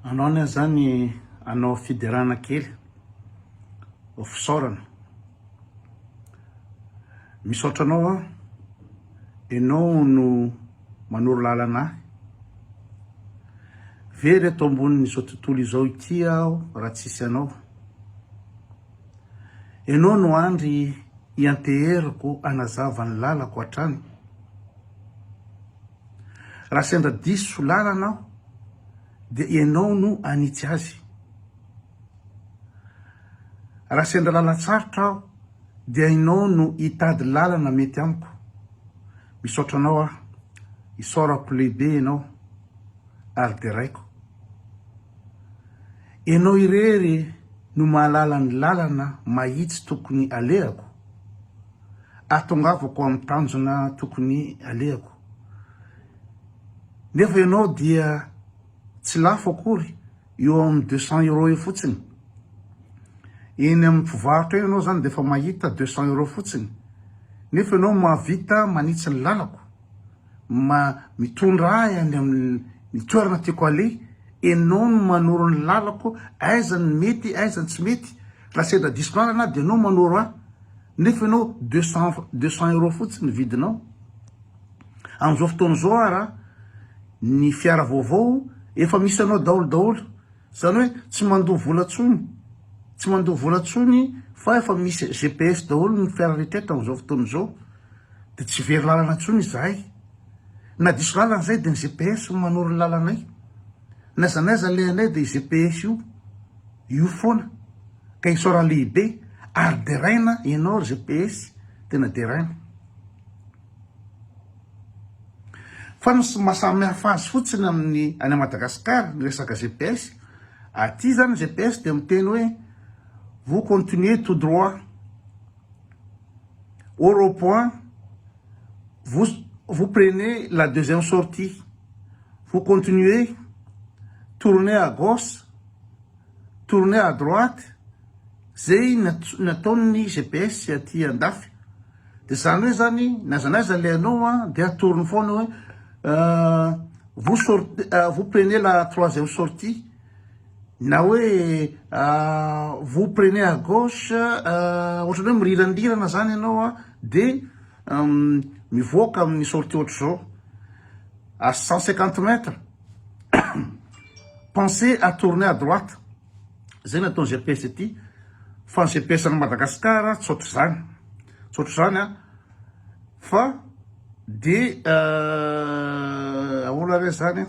Anao ne zany anao fiderana kely fisaorana misaotra anao a enao no manoro lalana very ato ambonin'izao tontolo izao ity aho raha tsisy anao enao no andry ianteheriko anazava ny lalako hatrany raha sendra diso lalana dia enao no anitsy azy raha sendra lalatsarotra aho dia enao no hitady lalana mety amiko misaotra anao aho isaorako lehibe enao ary de raiko enao irery no mahalala ny lalana mahitsy tokony alehako atongavako amin'ny tanjona tokony alehako nefa enao dia tsy lafo akory eo amin'ny 200 € eo fotsiny eny amin'ny mpivarotra eny enao zany de efa mahita 200 € fotsiny nefa enao mahavita manitsy ny lalako mitondra ahy any amin'ny toerana tiako ale enao no manoro ny lalako aiza ny mety aiza ny tsy mety raha sendra diso lalana dia enao manoro ahy nefa enao 200 € fotsiny vidinao amin'izao fotoana zao ara ny fiara vaovao efa misy anao daholo zany hoe tsy mandoha vola-tsony fa efa misy GPS daholo ny fiara rehetra amin'izao fotoana zao dia tsy very lalana tsony zahay na diso lalana zay dia ny GPS manoro ny lalanay n'aiza lehanay dia GPS io foana ka isaora lehibe ary de raina ianao GPS tena de raina fa masamy hafa azy fotsiny amin'ny any Madagasikara ny resaka GPS aty zany GPS dia miteny hoe vous continuez tout droit au rond-point vous prenez la deuxième sortie vous continuez tournez à gauche tournez à droite zay nataony GPS aty andafy dia zany hoe zany nazanaiza le anao a dia atorony foana hoe vous prenez la troisième sortie na hoe vous prenez à gauche ohatrany hoe miriranirana zany ianao a dia mivoaka amin'ny sortie ohatra zao à 150 mètres pensez à tourner à droite zay nataony GPS aty fa ny GPS any Madagasikara tsotra zany a fa de ahoana re zany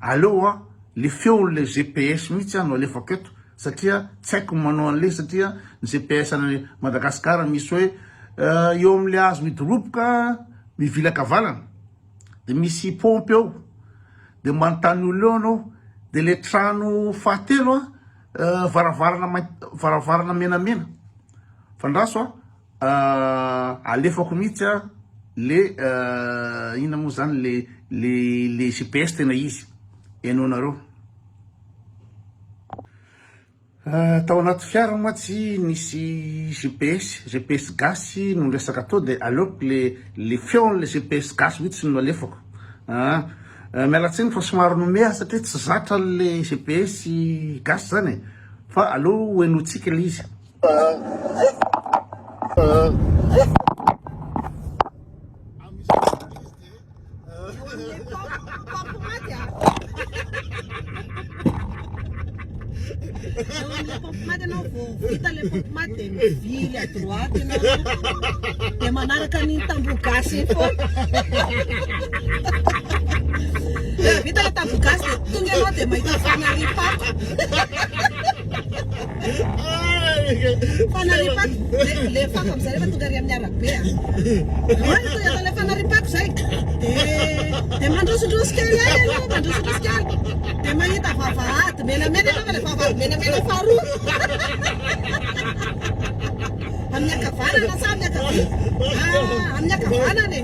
aleo a le feon'le GPS mihitsy no alefako eto satria tsy haiko manao an'le satria ny GPS any Madagasikara misy hoe eo amin'le hazo midoroboka mivila kavalana de misy pompe eo de manontany olona eo anao de le trano fahatelo a varavarana menamena fandraso a alefako mihitsy a le ina moa zany le GPS tena izy enao nareo tao anaty fiara moa tsy nisy GPS gasy no resaka atao dia aleoko le feon'le GPS gasy mihitsy no alefako mialatsiny fa somary nomea satria tsy zatra le GPS gasy zany fa aleo hoenotsika le izy vita le pompe mivily à droite dia manaraka ny tamboho gasy fô vita le tamboho gasy dia tonga ianao dia mahita fanaripako le fako amizay rehefa tonga ary amin'ny arabe tonga le fanaripako zay dia mandrosondrosika kely ay ianao mandrosondrosika kely dia mahita vavahady menamena ianao fa le vavahady menamena faharoa amin'ny akavanana sa amin'ny akavia amin'ny akavanana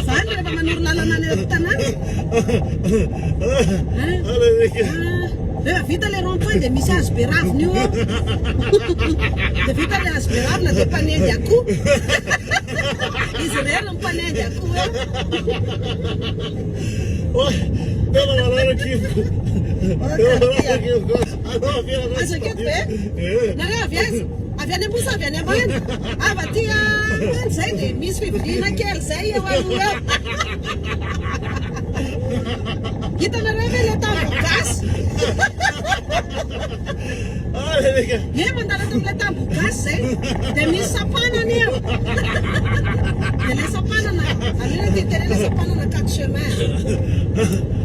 zany rehefa manoro lalana any tanàna Rehefa vita le rond-point dia misy hazo be raviny io ao. Dia vita le hazo be ravina dia mpanendy akoho. Izy irery no mpanendy akoho eo. Tena malala kivo. Azo aketo be? Nareo avy aiza? Avy any am-bosa avy any ambany? Avy aty ambany zay dia misy fiviliana kely zay eo aloha eo. Hitanareo ve le tamboho gasy? Ie, mandalo ato amin'ilay tamboho gasy zay. Dia misy sapanana eo. Dia le sapanana, alena titeny le sapanana quatre chemin.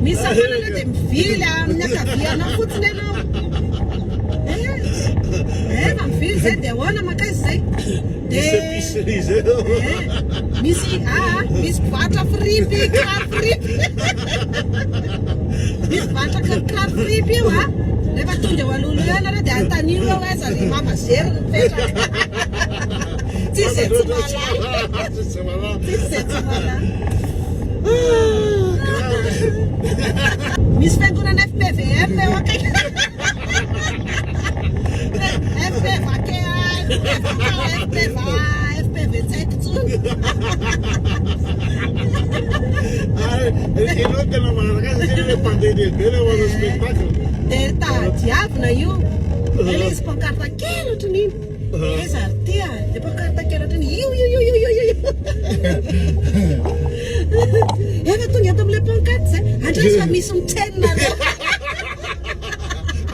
Misy sapanana dia mivily amin'ny ankaviana fotsiny ianao. Efa mivily zay dia ahoana maka izy zay. Épicerie zay. Misy mpivarotra fripy, kiraro fripy. Misy mpivarotra kiraro fripy io a. Rehefa tonga eo alohalo eo nareo dia antanio eo aiza ry mamazery no mipetraka. Tsisy izay tsy malala. Tsisy izay tsy malala. Misy fiangonana FPVM eo akaiky. FPV ake FPV tsy haiko tsony. Ianao tena malagasy satria le mpandeha lehibe le manao spectacle. Dia tadiavina io. Ilay izy pankarte kely ohatran'iny. Eza ty a, dia pankarte kely ohatran'iny. Io. Efa tonga eto amin'ilay pankarte zay. Andraso fa misy mitsena reo.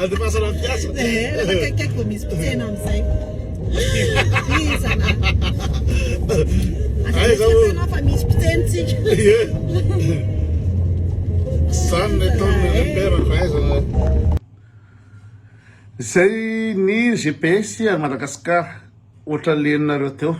Adefasana piasa. Rehefa kaikaiky vao misy mitsena amin'izay. Izana. Atanao fa misy mpitsenitsika. Zany le taon'ny perako aizana. Zay ny GPS à Madagasikara ohatran'ny leninareo teo.